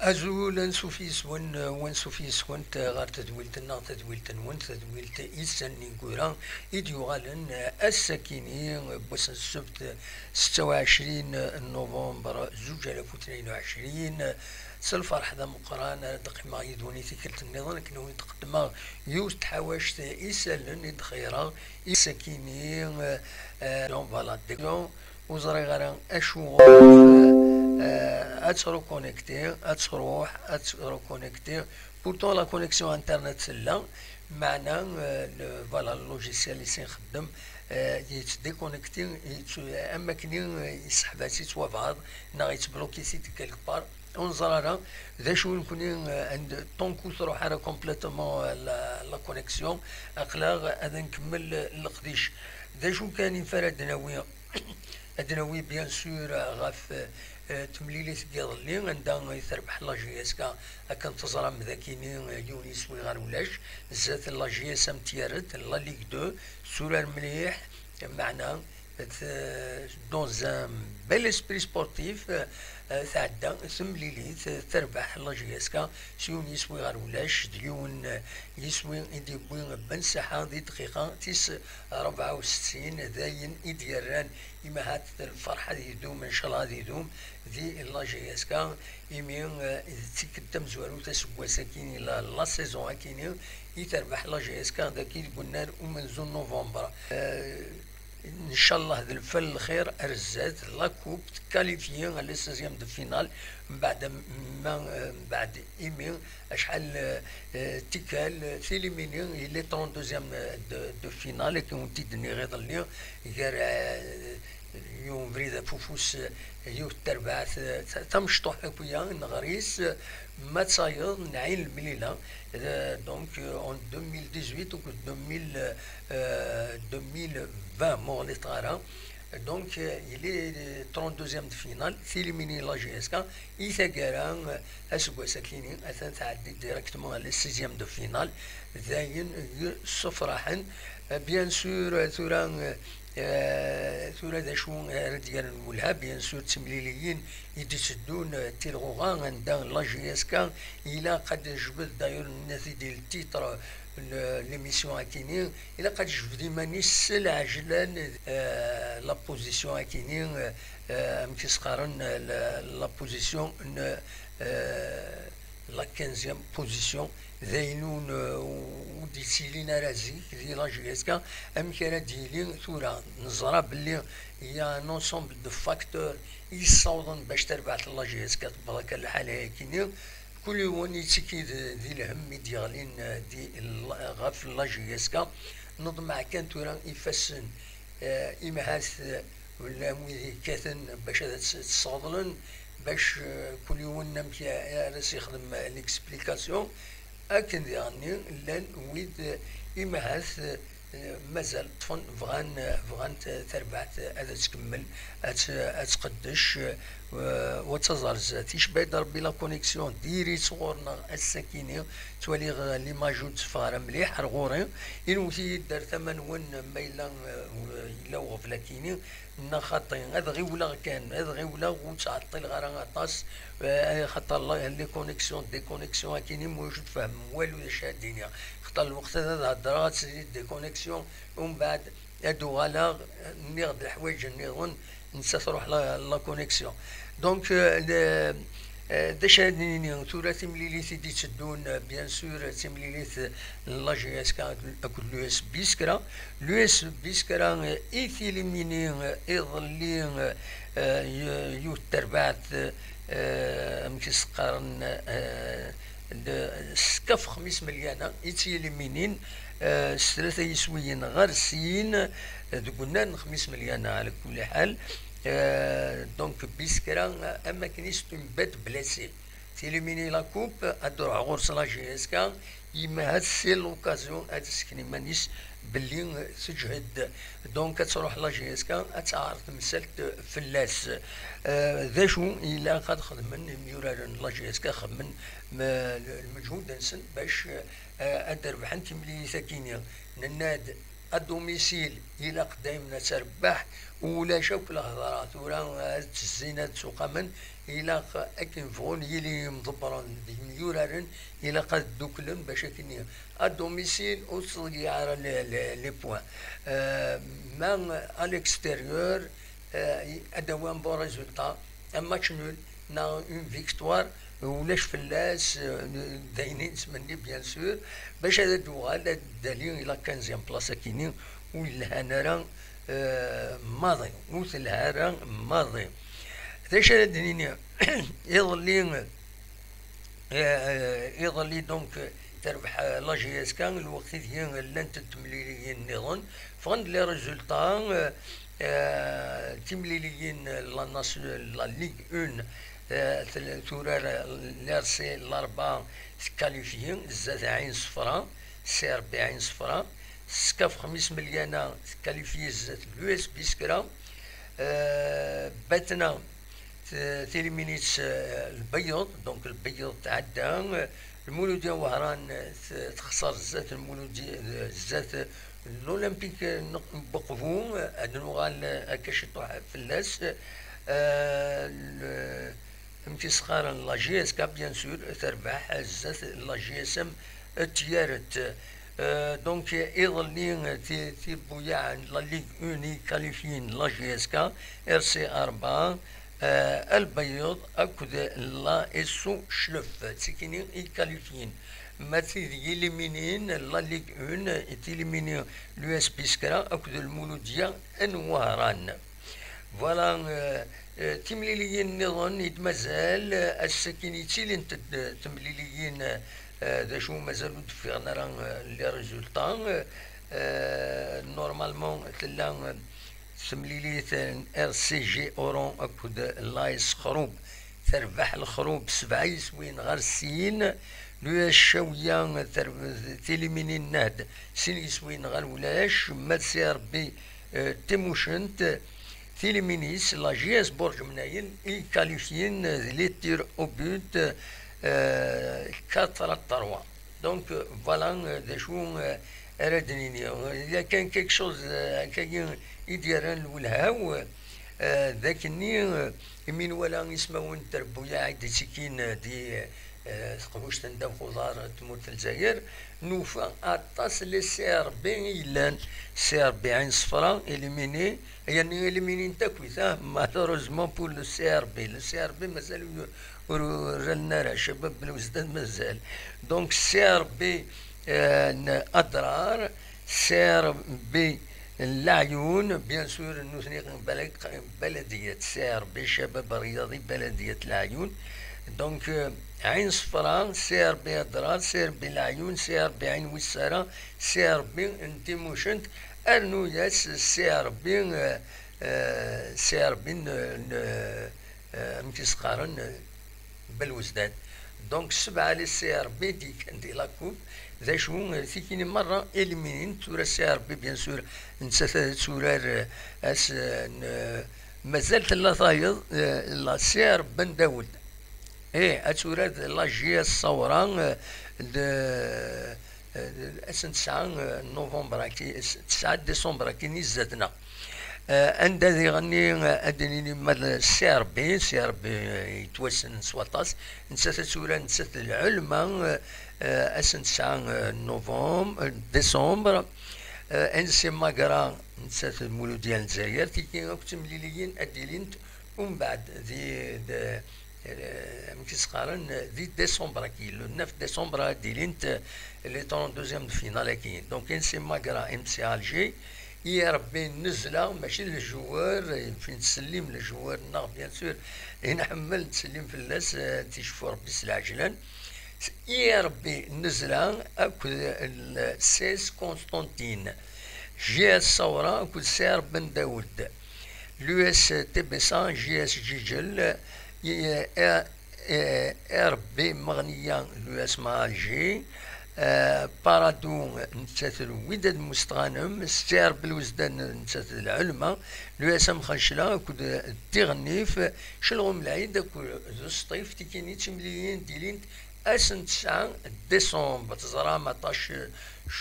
أزول نسوفيس ونسوفيس وانت غار تدويلتنا تدويلت إيسان نيكورا إديوغالن السكيني بوس السبت 26 نوفمبر 2022 سالفرح ذا مقران دقيما يدوني تكلت النظام كنو تقدما يوست تحاوشت إيسان ندخيرا السكيني لون فوالا ديكلون وزري غاران أشو اتسرو كونيكتي اتسرو كونيكتي بورتون لا كونيكسيون انترنت سلا معنا فوالا اللوجيسيال اللي سنخدم يتديكونيكتي اما كني يسحباتي توافعض نا يتبلوكي سيتي كالك بار ونزرارا ذا شو نكون عند طونكو تروح على كومبليتومون لا كونيكسيون اقلاغ هذا نكمل القديش ذا شو كان ينفرد ادناوي بيان سور غاف تمليلي تقيضلي عندها يتربح لاجياسكا كان تزرى مذاكيني يونيس ويغار ولاش زات لاجياس امتيارت لا ليغ دو سورة مليح معنا دون ان بيل اسبري سبورتيف تعدى تمليلي تربح لاجياسكا سيونيس ويغار ولاش ديون يسوي يديبوين بن ساحة دي دقيقة تيس 64 داين إديران إما هات الفرحة دي دوم إن شاء الله دي دوم دي لا جي اس كا يمين تكتم زوارو تسوى ساكيني لا سيزون كيني يتربح لا جي اس كا ذاكي قلنا ومن زون نوفمبر ان شاء الله ذا الفل خير ارزات لا كوب كاليفيي على 16 دو فينال بعد ايمين اشحال تيكال تيليميني لي 32 دو فينال كون تيدني غير اللي غير يوم بريده فوفوس يوم التربعات تمشطح بويا نغريس ما تصاير نعين المليله دونك اون 2018 و 2020 مور طارا دونك il est 32e de finale éliminer la GSK يثقران اسكو ساكينين اثن تعدي ديريكتومون على 6e de finale زاين صفراحن بيان سور ثورة ذا شو ديال نقولها بيان سور تمليليين يدسدون تيلغوغا عندها لا جي اس كا الى قد جبد داير الناس ديال التيتر ليميسيون اكيني الى قد جبد مانيس العجلان لا بوزيسيون اكيني مكيسقارن لا بوزيسيون لا 15e بوزيسيون ذاينون وديسيلين رازي دي لا جي اس كا ام كرا ديالين ثورا نزرا بلي يا نونسومبل دو فاكتور يصاوضن باش تربعت لا جي اس كا تبارك الحاله كيني كل يوم يتكيد ذي الهم ديالين دي غاف لا جي اس كا نضمع كان ثورا يفسن إمهاث ولا مويدي كاثن باش تصادلن باش كل يوم نمشي راس يخدم ليكسبليكاسيون اكن يعني لان ويد إمهاث مازال طفن فغان تربعت هذا تكمل اتقدش وتزرز تيشبه ضربي لا كونيكسيون ديري صغورنا السكينه تولي لي ماجون تفار مليح رغوري ينوتي دار ثمن ون ميلا الا وغفلا كيني خاطين هذا غير ولا كان هذا غير ولا وتعطل غير طاس خاطر الله لي كونيكسيون دي كونيكسيون كاينين موجود فهم والو اش الدنيا خاطر الوقت هذا هضرات دي كونيكسيون ومن بعد هادو غالا نيغد الحوايج نيغون نسى تروح لا كونيكسيون دونك داش هادني ثورة تمليليت دي تدون بيان سور تمليليت لا جي اس كا اكل لو اس بيسكرا لو اس بيسكرا ايثيليميني يظلي يتربعت مكيس قارن سكاف 5 مليون يتيليمينين ثلاثة يسويين غرسين قلنا 5 مليون على كل حال دونك بيسكرا اما كنيس تنبات بلاسي تيليميني لا كوب ادور غورس لا جي اس كا يما هاد سي لوكازيون هاد سكني مانيس باللي تجهد دونك تروح لا جي اس كا تعرف مسالت فلاس ذا شو الا قد خدمن ميوران لا جي اس كا خدمن المجهود نسن باش ادير بحال كيملي ساكينه نناد الدوميسيل الى قدايمنا تربح ولا شوك الهضرات ولا الزينات سوق من الى اكن فون يلي مضبرون دي ميورارن الى قد دوكلن باش كني الدوميسيل وصل على لي بوان من الاكستيريور ادوان بون ريزولتا ان ماتش نول نا اون فيكتوار ولاش فلاس داينين سمني بيان سور باش هذا دوغال الدليل الى 15 بلاصه كيني ولا نرى ماضي وثلها ماضي ذاش الدنيا يظلي دونك تربح لا جي اس كان الوقت ديال لان تمليليين النظام فغند لي ريزولتا تمليليين لا ناسيونال لا ليغ 1 تورار لارسي الاربعه كاليفيين زاد عين صفراء سي ار بي عين صفراء سكاف 5 مليانه كاليفي زاد اليو اس بي سكرا باتنا تيليمينيت البيض دونك البيض تعدى المولوديه وهران تخسر زات المولوديه زات الاولمبيك بقفو ادنوغال هكا طوح فلاس فهمتي صغار لا جي اس كا بيان سور تربح زات لا جي اس ام تيارت دونك يظلي تيبويا لا ليغ اوني كاليفين لا جي اس كا ار سي 4 البيض اكد لا اسو شلف تسكيني يكاليفين ما يليمينين لا ليغ 1 تيليميني لو اس بي سكرا اكد المولوديه انواران فوالا تمليليين النظام يتمازال السكينيتي اللي تمليليين ذا شو مازالو دفيغنا راه لي ريزولطا نورمالمون تلا سمليليت ار سي جي اورون اكود لايس خروب تربح الخروب 7 يسوين غير سين لو الشويه تيليميني النهد سين يسوين غير ولاش ما سي ربي تيموشنت تيليمينيس لا جي اس برج منايل اي كاليفيين لي تير او بوت 4-3 دونك فوالا دا شو ارادنيني اذا كان كيك شوز كاين يديران الولهاو ذاكني من ولا يسمون تربويا عيد سكين دي تقوش تندم خضار تموت الجزائر نوفا اطاس لي سي ار بي لان سي ار بي عين صفراء اليميني يعني اليميني تاكويتا مالوروزمون بور لو سي ار بي لو سي ار بي مازال رالنا شباب بالوزداد مازال دونك سي ار بي اضرار سي ار بي العيون بيان سور نوثني بلديه سي ار بي شباب رياضي بلديه العيون دونك عين صفراء سي ار بي اضرار سي ار بي العيون سي ار بي عين وساره سي ار بي انتي موشنت ارنو ياس سي ار بي سي ار بي متسقارن بالوزداد دونك 7 لي سي ار بي دي كان دي لاكوب ذا شو تيكيني مره اليمينين تورا سي ار بي بيان سور نسات تورار اس مازالت لا طايض لا سي ار بن داود ايه اتوراد لا جي الصوران اسن 9 نوفمبر 9 ديسمبر كي زادنا عند ذي غني ادنيني مال سي ار بي يتوسن سواطاس نسات تورا نسات العلماء اسن 9 نوفمبر ديسمبر انسي ماكرا نسات المولود ديال الجزائر كي تمليليين اديلين ومن بعد ذي مكيسقارن دي ديسمبر كي لو 9 ديسمبر ديلينت لي 32 فينال كاين دونك انسي ماكرا ام سي الجي يا ربي نزله ماشي للجوار فين تسلم للجوار ناغ بيان سور نحمل نسلم في الناس تيشوفوا ربي سلعجلان يا ربي نزله اكل سيس كونستانتين جي اس ثوره اكل سير بن داود لو اس تي بي 100 جي اس جيجل ار بي مغنيه لو اس مع جي بارادو نتسات الوداد مستغانم ستير بالوزدان نتسات العلماء لو اس ام خشلا كود التغنيف شلغم العيد كو زو سطيف تيكيني تمليين ديلين اسن 9 ديسمبر تزرع 18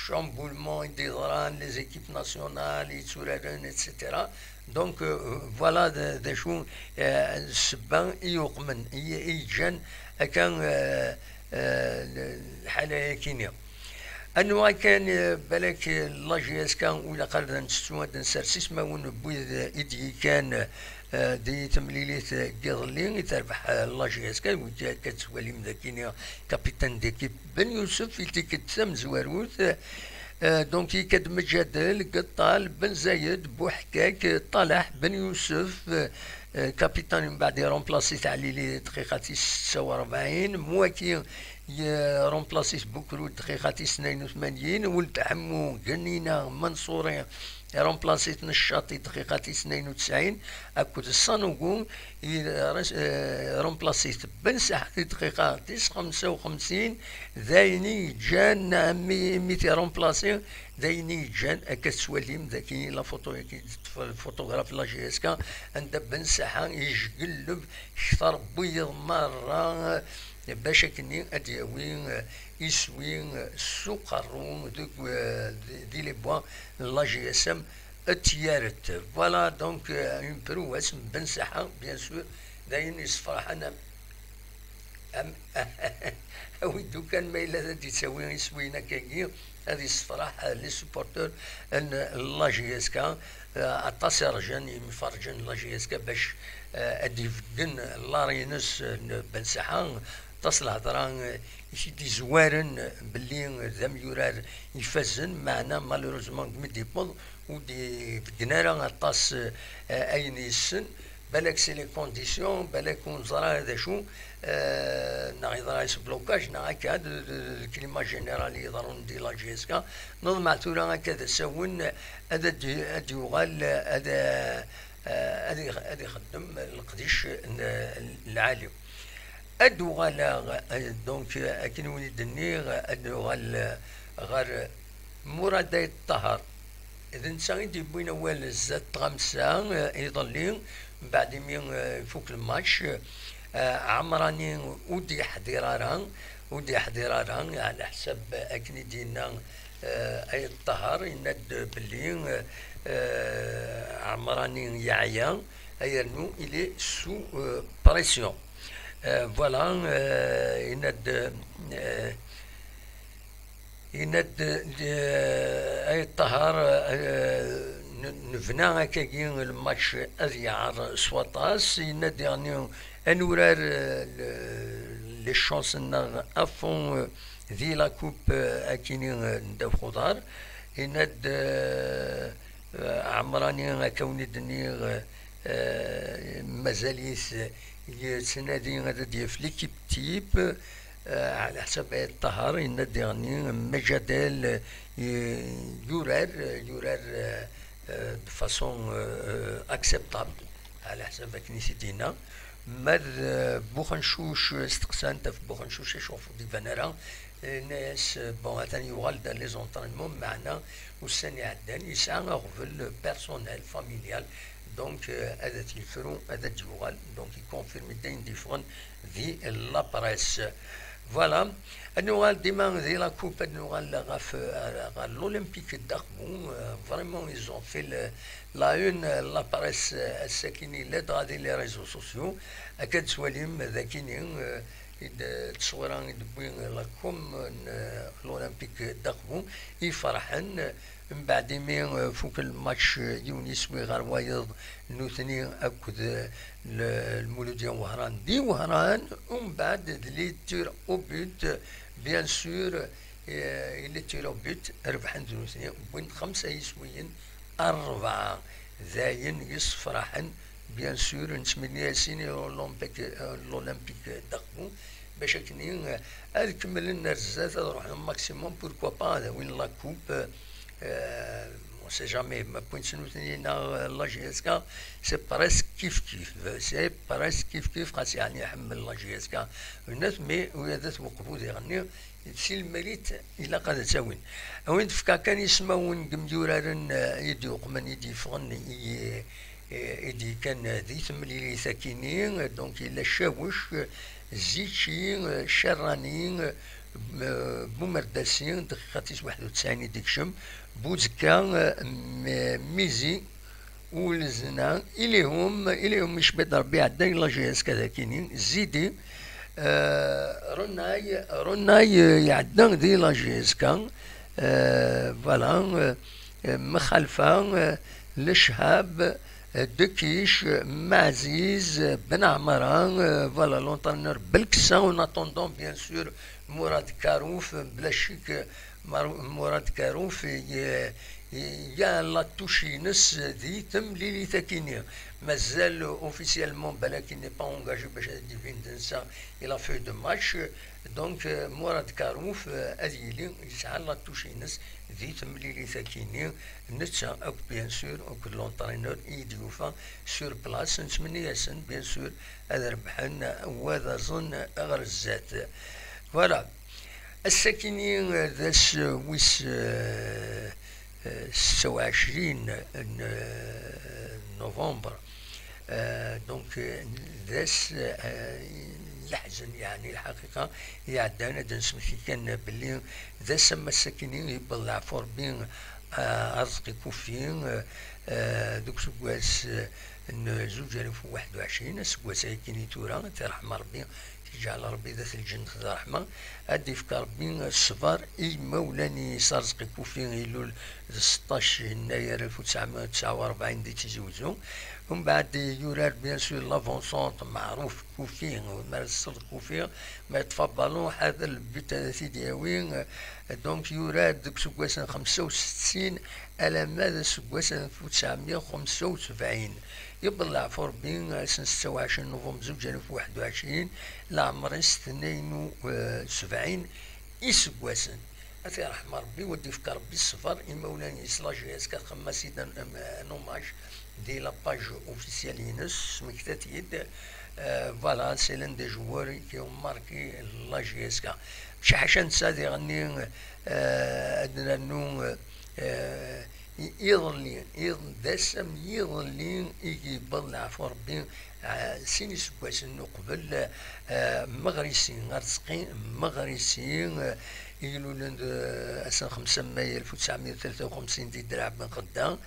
شامبولمون دي ضران لي زيكيب ناسيونال يتولدون اتسيتيرا. دونك فوالا دا شو السبان يوقمن يجان كان الحاله كينيا انواع كان بالك لاجيس كان ولا قرر نستوى نسرسيس ما ون بويد ايدي كان دي تمليليت قضلين تربح لاجيس كان كتولي مذاكينيا كابيتان ديكيب بن يوسف يلتي كتسم زواروث دونك كد مجادل قطال بن زايد بوحكاك طلح بن يوسف كابيتان من بعد رومبلاسي تاع لي دقيقة 46 مواكي رومبلاسيس بكرو دقيقة 82 ولد عمو قنينة منصوري رومبلاسيت نشاطي دقيقة 92 اكو الصانوغو رومبلاسيت بن ساحتي دقيقة 55 ذايني جان ميتي رومبلاسي ذايني جان كتسوليم ذاكي لا فوتو الفوتوغراف لا جي اس كا عند بن ساحة يجقلب كثر بيض مرة باش كني اديوين يسوين سوقرون دوك دي لي بوان لا جي اس ام اتيارت فوالا دونك اون برو اسم بن ساحة بيان سور داين يصفرح انا ام ويدو كان ما الا تساوي يسوينا كاكي هذه الصفراح لي سوبورتور ان لا جي اس كا عطاس رجان يفرجن لا جي اس كا باش ادي فدن لارينس بن ساحة تصل هضران يشدي زوارن باللي ذم يورار يفزن معنا مالوروزمون مدي بول ودي فدنارا عطاس اين يسن بالك سي لي كونديسيون بالك ونزرا هذا شو نغيضرا يس بلوكاج هكا الكلمه جينيرالي يضرون دي لا جي اس كا نظم معتورا هكذا سون هذا يغال هذا يخدم القديش العالي ادو غالا دونك اكن وليد النيغ ادو غار مراد الطهر اذا نسى يديبوين اول الزاد غمسة يضلين بعد مين فوق الماتش عمراني ودي حضيرارا على حسب اكن دينا اي الطهر يند بلين عمراني يعيا ايرنو الي سو بريسيون فوالا يند اي الطهر نفنا هكاكي الماتش اذيعر سواطاس يند يعني انورار لي شونس افون ذي لا كوب اكيني نداو خضار يند عمراني هكاوني دنيغ مازاليس يتنادي غادا ديال في ليكيب تيب على حسب الطهر ينادي يعني مجادل يورار بفاسون اكسبتابل على حسب كنيستينا ماد بوخنشوش استقسان في بوخنشوش يشوفوا دي فانيرا ناس بون ثاني يغال دار لي زونطرينمون معنا والسنة عدان يسعى غفل بيرسونيل فاميليال دونك هذا تيفرو هذا تيوغال دونك يكونفيرمي داين ديفرون في لا بريس فوالا نوغال ديما ذي لا كوب نوغال غاف لولمبيك داخبون فريمون يزون في لا اون لا بريس الساكني لا غادي لي ريزو سوسيو اكاد سواليم ذاكينين تصويران يدبوين لاكوم لولمبيك داخبون يفرحن من بعد مي فوق الماتش يونس وغار وايض نوثني اكد المولودية وهران دي وهران ومن بعد لي تير او بوت بيان سور لي تير او بوت ربحن نوثني وين 5 يسويين 4 زاين يصفرحن بيان سور نسمي ياسين الاولمبيك داخبون باش كني كمل لنا الزات نروح ماكسيموم بوركوا با وين لا كوب on sait jamais, ma pointe dans la GSK, c'est presque kiff-kiff, c'est presque kiff-kiff, quand c'est la GSK, mais où il y a des beaucoup de derniers, s'il mérite, il a qu'à le savoir. وين في كان يسمعون جمجورارن يدوق من يديفون إدي كان ذي ثمليلي ثاكيني دونك إلا شاوش زيتشي شراني بومرداسين دقيقة 91 ديكشم بوزكا ميزي ولزنا إليهم مش بدر بيع داي لاجيس كذا كينين زيدي رناي يعدن دي لاجيس كان فوالا مخالفة لشهاب دكيش معزيز بن عمران فوالا لونترنور بالكسا اون اتوندون بيان سور مراد كاروف بلا شك مراد كاروف يا لا توشينس دي تمليلي تاكيني مازال اوفيسيالمون بلاكي ني با اونجاجي باش ديفين تنسى الى فو دو ماتش دونك مراد كاروف اديلي يسعى لا توشينس دي تمليلي تاكيني نتسا او بيان سور او كل لونترينور يديوفا سور بلاص نتمنى ياسن بيان سور هذا ربحن وهذا ظن غرزات فوالا الساكنين ذاس ويس 26 نوفمبر دونك ذاس الحزن يعني الحقيقة يعدانا دنسمثي كان باللي ذا سما الساكنين يبلع فور بين أرزقي كوفين دوك سكواس زوج ألف وواحد وعشرين سكواس هيكيني تورا ترحم ربي تجعل ربي ذات الجنة الرحمة أدي في ربي الصفار إي مولاني صارزقي كوفين إلول 16 يناير 1949 دي تزوجو ومن بعد يورار بيان سور لافونسونت معروف كوفين ومارس كوفين ما يتفضلون هذا البيت دياوين دونك يورار دوك سكواس 65 على ماذا سكواس 1975 يبلع فور بين 26 نوفمبر 2021 لعمر 72 يسكواسن أثي رحمة ربي ودي فكر ربي الصفر إمولاني سلاجي اسكا خما سيدا نوماج دي لاباج اوفيسيال ينس مكتاتيد فوالا سي لان دي جوار كي هم ماركي لاجي اسكا شي حاجة نسا غني أدنا نو يظلين دسم يظلين يجي بلع فربين سيني سكواسن قبل مغرسين غرسقين مغرسين يقولون أسن 5 مايو 1953 دي درع بن قدام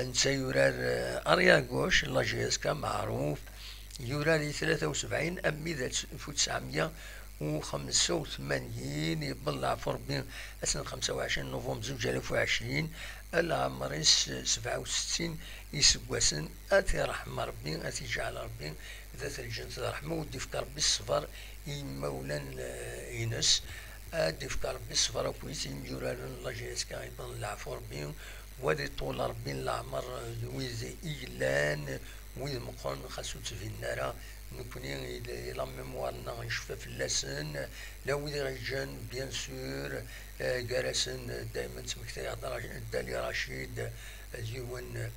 نسا يورار أرياغوش لاجيسكا معروف يورار 73 أمي ذات 1985 يبلع فربين أسن 25 نوفمبر 2020 العمر 67 يسقسن أتي رحمة ربي أتي جعل ربي ذات الجنة الرحمة ودي فكر بالصفر يمولان ينس أدي فكر بالصفر كويس يمجوران الله جيسكا أيضا العفو ربي ودي طول ربي العمر ويز إيلان ويز مقرن خاصو في النار نكوني لا ميموارنا نشوفها في اللسن لا ويدي غيجان بيان سور جالسن دائما سمكتي يهضر الدالي رشيد ديوان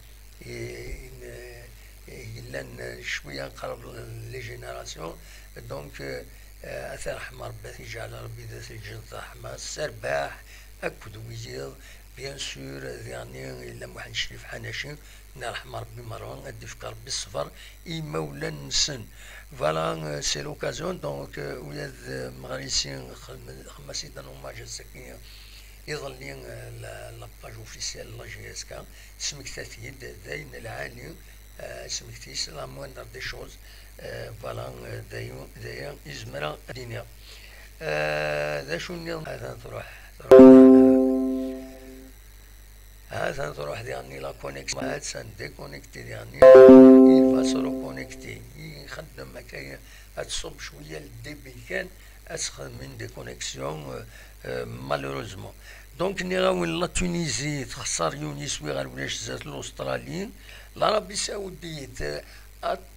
يلان شويه نقرب لي جينيراسيون دونك اثر رحمه ربي يجعل ربي ذات الجنة رحمه السرباح اكد ويزيد بيان سور يعني الا محن شريف حناشي نرحم ربي مروان ادي في ربي الصفر اي مولا نسن فوالا سي لوكازيون دونك ولاد مغريسين خماسيدا نوماج السكينه يظل لاباج اوفيسيال لا جي اس كا سمكتاتي داين العالي سمكتي سي لا موندر دي شوز فوالا دايا يزمرا الدنيا ذا شو هذا تروح يعني لا كونيكس ما هاد سان ديكونيكتي يعني يفاسرو كونيكتي يخدم هكايا تصب شويه الديبي كان اسخن من دي كونيكسيون مالوروزمون دونك نراون لا تونيزي تخسر يونس وي غير ولاش زات الاستراليين العربي السعوديه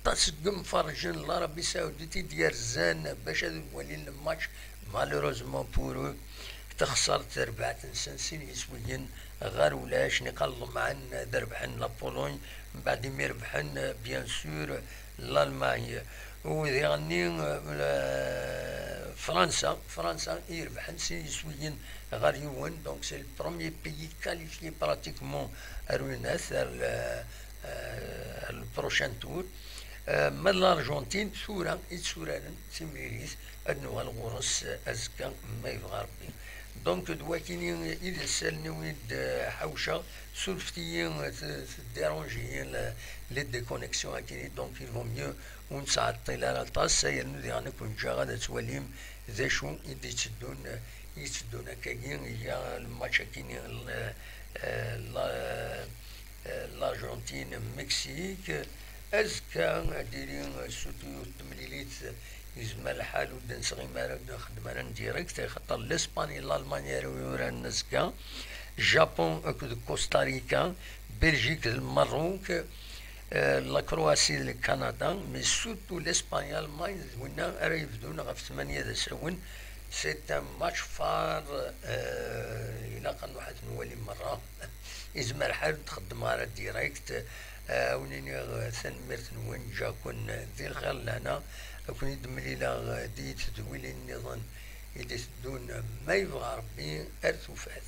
تسقم فرجن العربي السعوديه ديال زان باش هذا ولي الماتش مالوروزمون بورو تخسر تربعة سنسين يسويين غير ولاش نقل معن دربحن لابولون من بعد ما يربحن بيان سور لالمانيا ويعني فرنسا يربحن سين يسويين غير يوان دونك سي البروميي بيي كاليفي براتيكمون روناث البروشان تور. من الارجنتين ثورة يتسوران تمريريس انو الغرس ازكا ما يبغى ربي. دونك دواكيني اذا سالني ويد حوشه سولفتي ديرونجي لي ديكونيكسيون اكيني. دونك يلفو ميو ونسعطي على الطاس يعني يعني كون جا غادا تواليم ذا شو يدي يتسدون هكاكين هي الماتش كيني الارجنتين مكسيك ازكا دايرين سوتو تمليليت يزما الحال ودا نسغي مارا نخدم انا ديريكت خاطر الاسباني الالمانيا يوران نسكا جابون اكد كوستاريكا بلجيك المروك لا كرواسي الكندا مي سوتو الاسبانيا المان ونا راه يبدون غف 8 ساون. سي ان ماتش فار الى قال واحد نولي مره يزما الحال تخدم على ديريكت ونيني ثنمرت وين جا كون ذي الخير لهنا كون يدملي لا ديت تدويلي النظام يدي تدون ما يبغى ربي ارث وفاث.